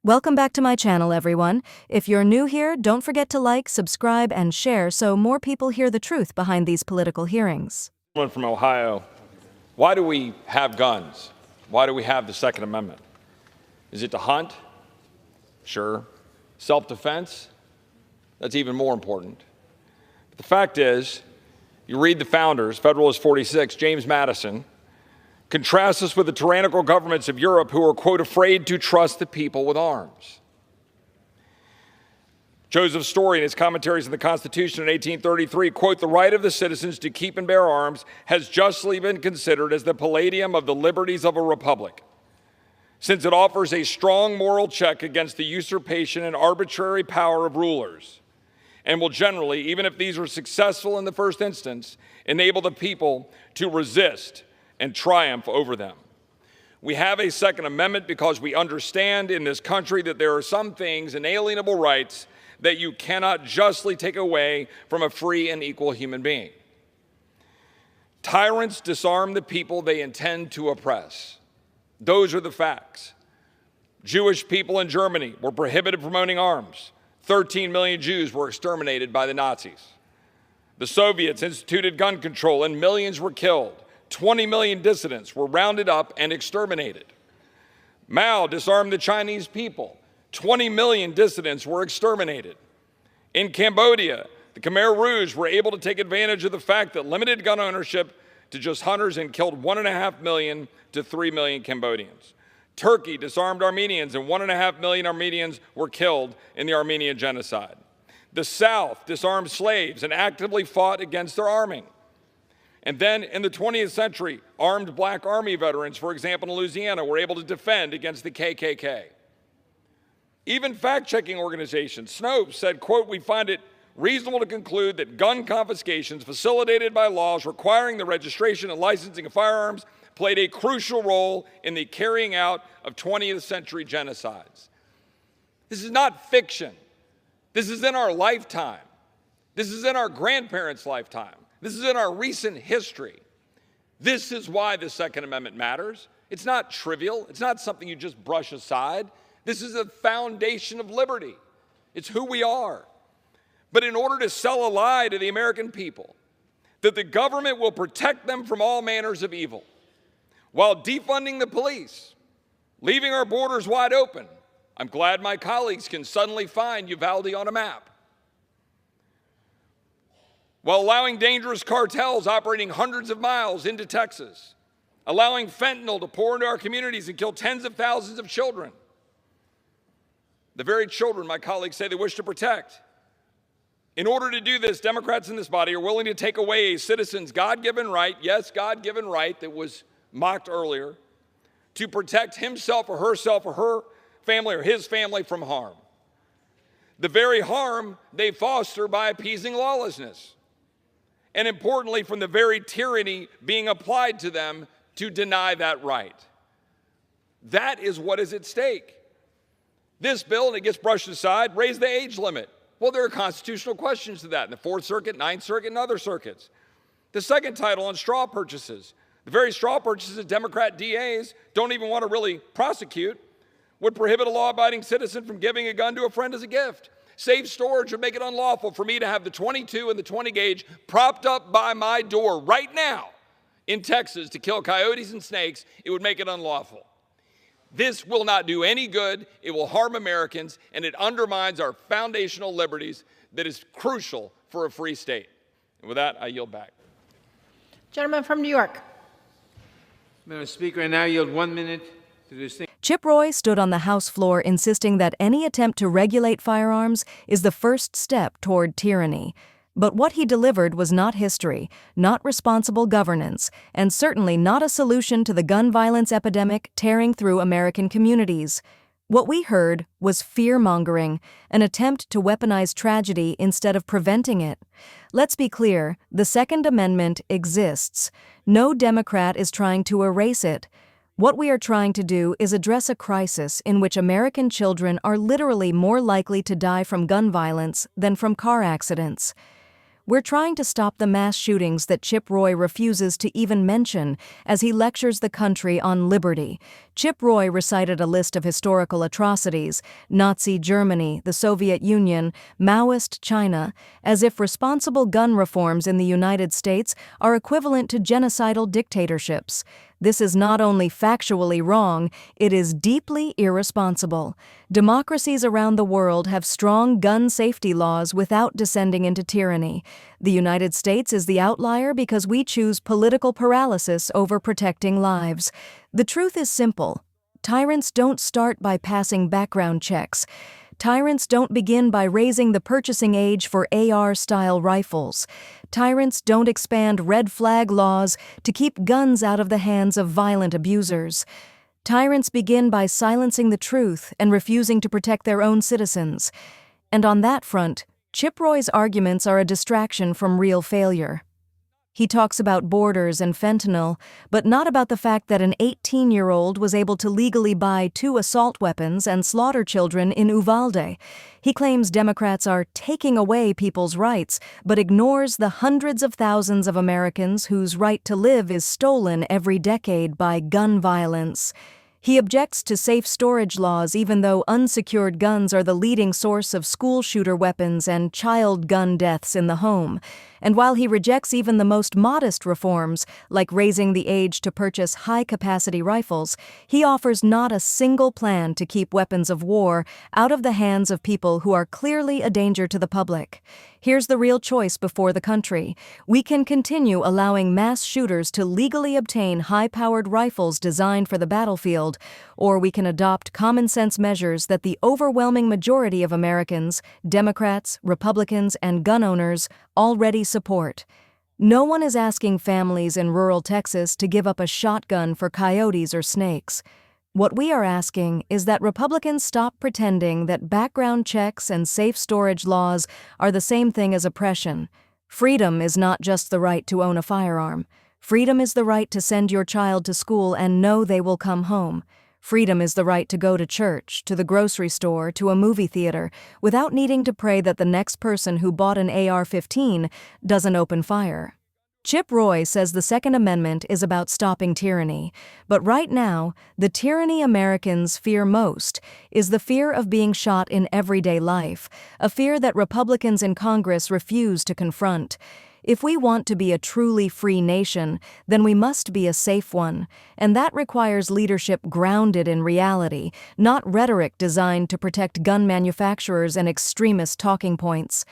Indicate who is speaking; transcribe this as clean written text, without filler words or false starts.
Speaker 1: Welcome back to my channel, everyone. If you're new here, don't forget to like, subscribe, and share so more people hear the truth behind these political hearings.
Speaker 2: Someone from Ohio, why do we have guns? Why do we have the Second Amendment? Is it to hunt? Sure. Self-defense? That's even more important. But the fact is, you read the founders, Federalist 46, James Madison, contrasts us with the tyrannical governments of Europe who are, quote, afraid to trust the people with arms. Joseph Story, in his commentaries on the Constitution in 1833, quote, the right of the citizens to keep and bear arms has justly been considered as the palladium of the liberties of a republic, since it offers a strong moral check against the usurpation and arbitrary power of rulers, and will generally, even if these are successful in the first instance, enable the people to resist and triumph over them. We have a Second Amendment because we understand in this country that there are some things, inalienable rights, that you cannot justly take away from a free and equal human being. Tyrants disarm the people they intend to oppress. Those are the facts. Jewish people in Germany were prohibited from owning arms. 13 million Jews were exterminated by the Nazis. The Soviets instituted gun control and millions were killed. 20 million dissidents were rounded up and exterminated. Mao disarmed the Chinese people. 20 million dissidents were exterminated. In Cambodia, the Khmer Rouge were able to take advantage of the fact that limited gun ownership to just hunters and killed 1.5 million to 3 million Cambodians. Turkey disarmed Armenians and 1.5 million Armenians were killed in the Armenian genocide. The South disarmed slaves and actively fought against their arming. And then in the 20th century, armed black army veterans, for example, in Louisiana, were able to defend against the KKK. Even fact-checking organizations, Snopes, said, quote, we find it reasonable to conclude that gun confiscations facilitated by laws requiring the registration and licensing of firearms played a crucial role in the carrying out of 20th century genocides. This is not fiction. This is in our lifetime. This is in our grandparents' lifetime. This is in our recent history. This is why the Second Amendment matters. It's not trivial. It's not something you just brush aside. This is the foundation of liberty. It's who we are. But in order to sell a lie to the American people, that the government will protect them from all manners of evil, while defunding the police, leaving our borders wide open, I'm glad my colleagues can suddenly find Uvalde on a map, while allowing dangerous cartels operating hundreds of miles into Texas, allowing fentanyl to pour into our communities and kill tens of thousands of children. The very children my colleagues say they wish to protect. In order to do this, Democrats in this body are willing to take away a citizen's God-given right, yes, God-given right that was mocked earlier, to protect himself or herself or her family or his family from harm. The very harm they foster by appeasing lawlessness. And importantly, from the very tyranny being applied to them to deny that right. That is what is at stake. This bill, and it gets brushed aside, raised the age limit. Well, there are constitutional questions to that in the Fourth Circuit, Ninth Circuit, and other circuits. The second title on straw purchases, the very straw purchases Democrat DAs don't even want to really prosecute, would prohibit a law-abiding citizen from giving a gun to a friend as a gift. Safe storage would make it unlawful for me to have the 22 and the 20 gauge propped up by my door right now in Texas to kill coyotes and snakes. It would make it unlawful. This will not do any good. It will harm Americans, and it undermines our foundational liberties that is crucial for a free state. And with that, I yield back.
Speaker 3: Gentleman from New York.
Speaker 4: Madam Speaker, I now yield 1 minute to the distinguished.
Speaker 1: Chip Roy stood on the House floor insisting that any attempt to regulate firearms is the first step toward tyranny. But what he delivered was not history, not responsible governance, and certainly not a solution to the gun violence epidemic tearing through American communities. What we heard was fearmongering, an attempt to weaponize tragedy instead of preventing it. Let's be clear, the Second Amendment exists. No Democrat is trying to erase it. What we are trying to do is address a crisis in which American children are literally more likely to die from gun violence than from car accidents. We're trying to stop the mass shootings that Chip Roy refuses to even mention as he lectures the country on liberty. Chip Roy recited a list of historical atrocities: Nazi Germany, the Soviet Union, Maoist China, as if responsible gun reforms in the United States are equivalent to genocidal dictatorships. This is not only factually wrong, it is deeply irresponsible. Democracies around the world have strong gun safety laws without descending into tyranny. The United States is the outlier because we choose political paralysis over protecting lives. The truth is simple. Tyrants don't start by passing background checks. Tyrants don't begin by raising the purchasing age for AR-style rifles. Tyrants don't expand red flag laws to keep guns out of the hands of violent abusers. Tyrants begin by silencing the truth and refusing to protect their own citizens. And on that front, Chip Roy's arguments are a distraction from real failure. He talks about borders and fentanyl, but not about the fact that an 18-year-old was able to legally buy 2 assault weapons and slaughter children in Uvalde. He claims Democrats are taking away people's rights, but ignores the hundreds of thousands of Americans whose right to live is stolen every decade by gun violence. He objects to safe storage laws even though unsecured guns are the leading source of school shooter weapons and child gun deaths in the home. And while he rejects even the most modest reforms, like raising the age to purchase high-capacity rifles, he offers not a single plan to keep weapons of war out of the hands of people who are clearly a danger to the public. Here's the real choice before the country. We can continue allowing mass shooters to legally obtain high-powered rifles designed for the battlefield, or we can adopt common-sense measures that the overwhelming majority of Americans, Democrats, Republicans, and gun owners already support. No one is asking families in rural Texas to give up a shotgun for coyotes or snakes. What we are asking is that Republicans stop pretending that background checks and safe storage laws are the same thing as oppression. Freedom is not just the right to own a firearm. Freedom is the right to send your child to school and know they will come home. Freedom is the right to go to church, to the grocery store, to a movie theater, without needing to pray that the next person who bought an AR-15 doesn't open fire. Chip Roy says the Second Amendment is about stopping tyranny, but right now, the tyranny Americans fear most is the fear of being shot in everyday life, a fear that Republicans in Congress refuse to confront. If we want to be a truly free nation, then we must be a safe one, and that requires leadership grounded in reality, not rhetoric designed to protect gun manufacturers and extremist talking points.